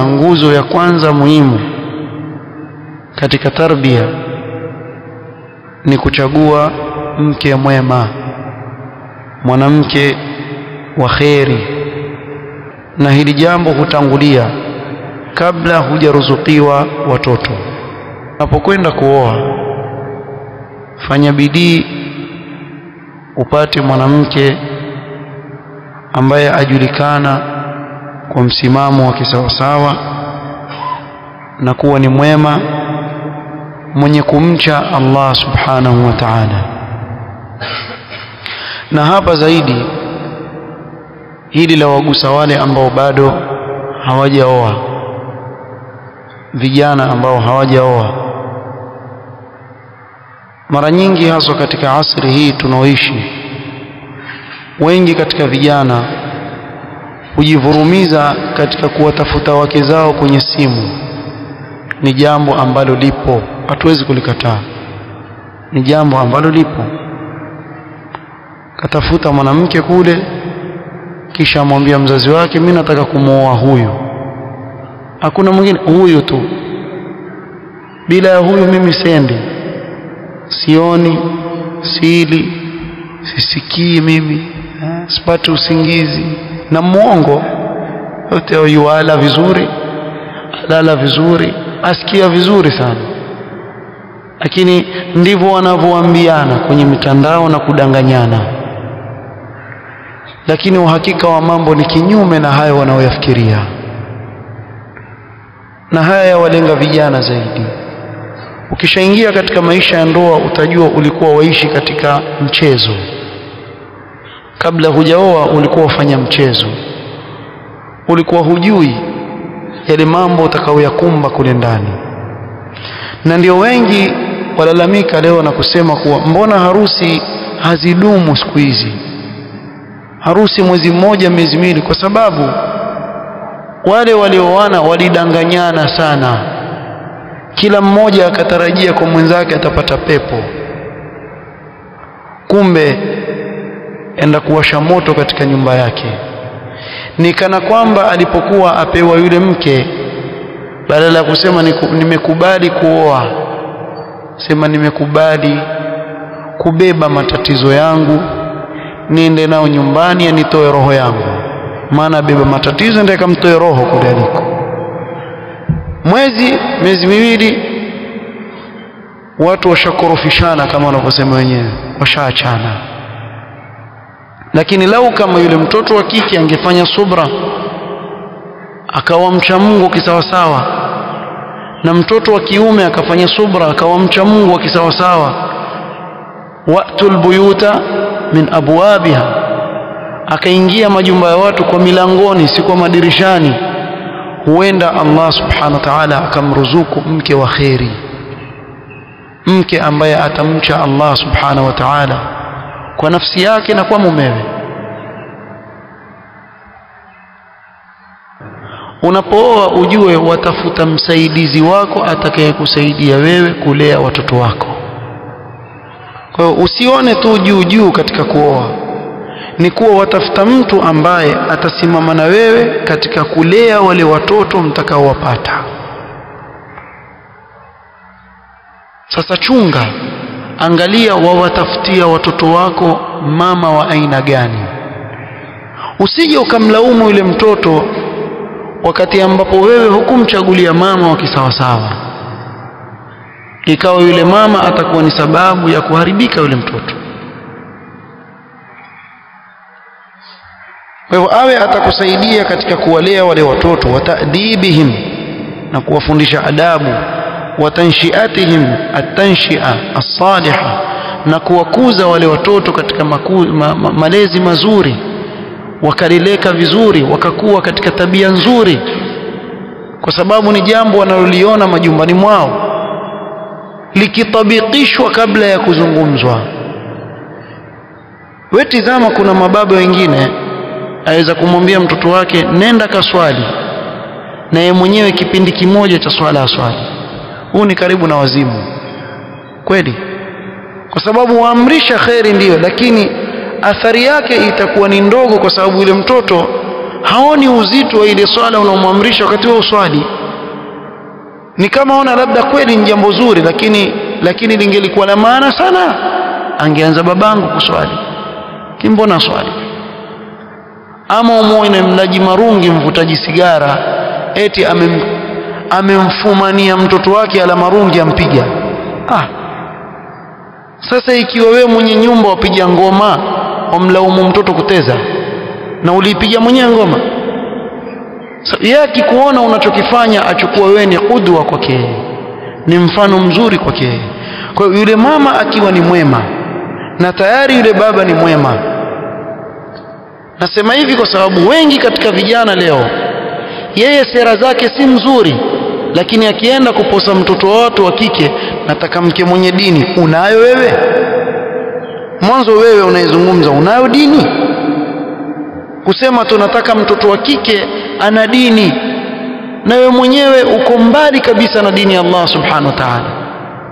nguzo ya kwanza muhimu katika tarbia ni kuchagua mke mwema, mwanamke wa kheri, na hili jambo hutangulia kabla hujaruzukiwa watoto. Unapokwenda kuoa, fanya bidii upate mwanamke ambaye ajulikana kwa msimamo wa kisawasawa na kuwa ni mwema, mwenye kumcha Allah subhanahu wa ta'ala. Na hapa zaidi hili la wagusa wale ambao bado hawajaoa, vijana ambao hawajaoa. Mara nyingi haswa katika asri hii tunaoishi, wengi katika vijana hujivurumiza katika kuwatafuta wake zao kwenye simu. Ni jambo ambalo lipo, hatuwezi kulikataa, ni jambo ambalo lipo. Katafuta mwanamke kule, kisha amwambia mzazi wake, mimi nataka kumuoa huyu, hakuna mwingine, huyu tu, bila ya huyu mimi sendi, sioni, sili, sisikii, mimi sipati usingizi. Na muongo yote, yuala vizuri, alala vizuri, asikia vizuri sana, lakini ndivyo wanavyoambiana kwenye mitandao na kudanganyana. Lakini uhakika wa mambo ni kinyume na hayo wanaoyafikiria, na haya yawalenga vijana zaidi. Ukishaingia katika maisha ya ndoa utajua ulikuwa waishi katika mchezo. Kabla hujaoa ulikuwa ufanya mchezo, ulikuwa hujui yale mambo utakayoyakumba kule ndani. Na ndio wengi walalamika leo na kusema kuwa mbona harusi hazidumu siku hizi, harusi mwezi mmoja, miezi miwili, kwa sababu wale walioana walidanganyana sana. Kila mmoja akatarajia kwa mwenzake atapata pepo, kumbe enda kuwasha moto katika nyumba yake. Ni kana kwamba alipokuwa apewa yule mke, badala ya kusema nimekubali kuoa, sema nimekubali kubeba matatizo yangu niende nao nyumbani, anitoe roho yangu. Maana beba matatizo ndiye kamtoe roho kule aliko. Miezi miwili watu washakorofishana kama wanavyosema wenyewe, washaachana. Lakini lau kama yule mtoto wa kike angefanya subra, akawa mcha Mungu kisawasawa, na mtoto wa kiume akafanya subra, akawa mcha Mungu kisawasawa, wa'tul buyuta min abwabiha, akaingia majumba ya watu kwa milangoni, si kwa madirishani, huenda Allah subhanahu wa ta'ala akamruzuku mke wa kheri, mke ambaye atamcha Allah subhanahu wa ta'ala kwa nafsi yake na kwa mumewe. Unapooa ujue watafuta msaidizi wako atakayekusaidia wewe kulea watoto wako. Kwa hiyo usione tu juu juu katika kuoa, ni kuwa watafuta mtu ambaye atasimama na wewe katika kulea wale watoto mtakaowapata. Sasa chunga, angalia wawatafutia watoto wako mama wa aina gani. Usije ukamlaumu yule mtoto wakati ambapo wewe hukumchagulia mama wa kisawasawa, ikawa yule mama atakuwa ni sababu ya kuharibika yule mtoto. Kwa hivyo awe atakusaidia katika kuwalea wale watoto, watadibihim, na kuwafundisha adabu, watanshiatihim at-tanshia as-salihah, na kuwakuza wale watoto katika malezi mazuri, wakalileka vizuri, wakakuwa katika tabia nzuri, kwa sababu ni jambo wanaloliona majumbani mwao likitabikishwa kabla ya kuzungumzwa. Wewe tazama, kuna mababa wengine aweza kumwambia mtoto wake nenda kaswali, na yeye mwenyewe kipindi kimoja cha swala aswali. Huu ni karibu na wazimu kweli, kwa sababu waamrisha kheri ndiyo, lakini athari yake itakuwa ni ndogo, kwa sababu yule mtoto haoni uzito wa ile swala unaomwamrisha wakati wa uswali. Ni kama ona labda kweli ni jambo zuri, lakini lingelikuwa la maana sana angeanza babangu kuswali, kimbona swali. Ama umuone mlaji marungi, mvutaji sigara, eti amemfumania mtoto wake ala marungi ampiga. Sasa ikiwa wewe mwenye nyumba wapiga ngoma, wamlaumu mtoto kuteza, na ulipiga mwenyewe ngoma, yeye akikuona unachokifanya achukua wewe ni qudwa kwake, ni mfano mzuri kwake. Kwa hiyo yule mama akiwa ni mwema na tayari yule baba ni mwema. Nasema hivi kwa sababu wengi katika vijana leo, yeye sera zake si mzuri, lakini akienda kuposa mtoto wa watu wa kike, nataka mke mwenye dini. Unayo wewe? Mwanzo wewe unaizungumza, unayo dini? Kusema tunataka mtoto wa kike ana dini, na wewe mwenyewe uko mbali kabisa na dini ya Allah subhanahu wa ta'ala.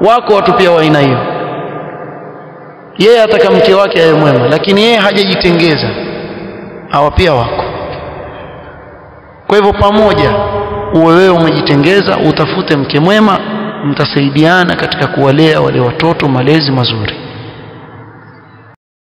Wako watu pia wa aina hiyo, yeye ataka mke wake awe mwema, lakini yeye hajajitengeza. Hawa pia wako. Kwa hivyo pamoja, uwe wewe umejitengeza, utafute mke mwema, mtasaidiana katika kuwalea wale watoto malezi mazuri.